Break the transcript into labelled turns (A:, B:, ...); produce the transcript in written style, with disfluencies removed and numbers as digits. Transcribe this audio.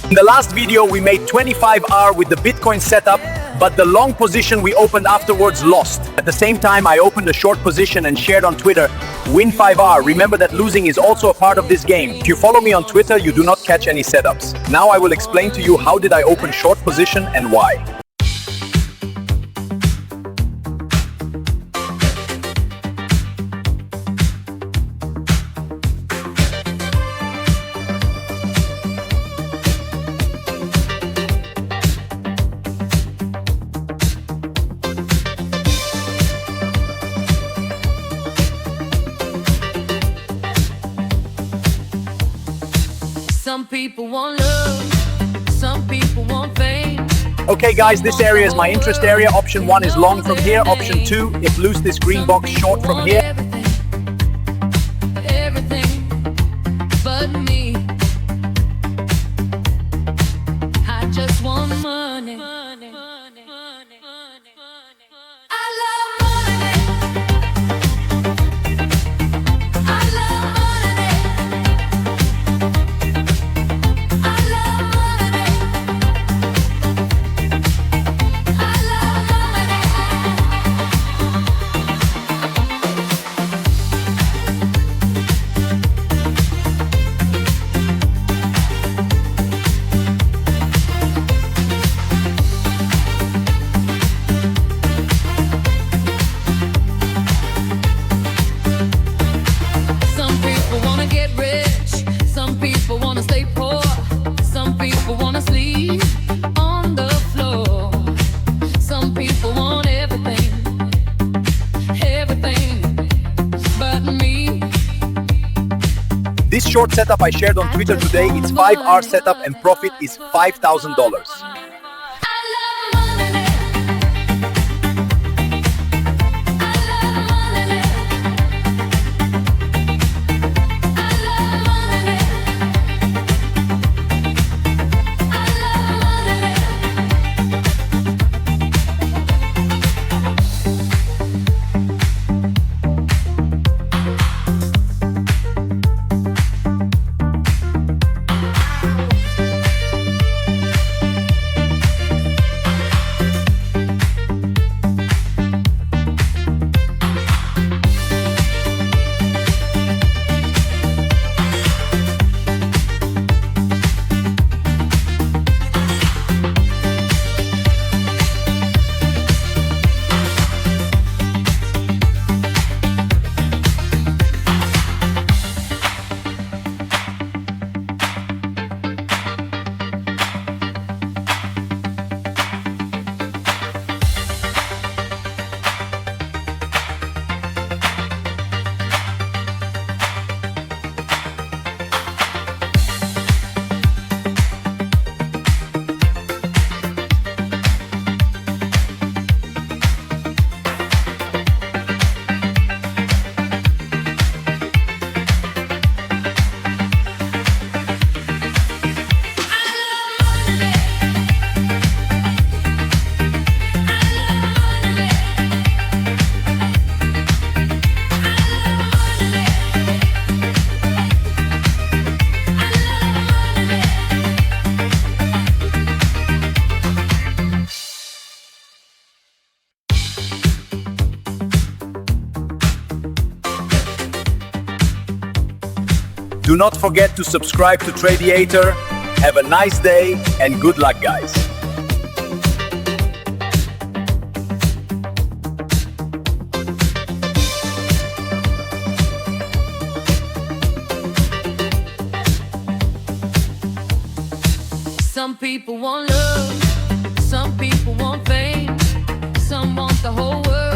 A: In the last video, we made 25R with the Bitcoin setup, but the long position we opened afterwards lost. At the same time, I opened a short position and shared on Twitter, win 5R. Remember that losing is also a part of this game. If you follow me on Twitter, you do not catch any setups. Now I will explain to you how did I open short position and why.
B: Some people want love, some people want fame.
A: Okay guys, this area is my interest area. Option 1 is long from here. Option 2, if loose this green box, short from here.
B: Everything but me. I just want money. I love money. I love money. I love money. I love money. Some people wanna get rich, some people wanna stay poor, some people wanna sleep on the floor. Some people want everything, everything but me.
A: This short setup I shared on Twitter today, it's 5R setup and profit is $5,000.
B: I love money. I love money. I love money. I
A: Do not forget to subscribe to Tradeiator. Have a nice day and good luck guys.
B: Some people want love, some people want fame, some want the whole world.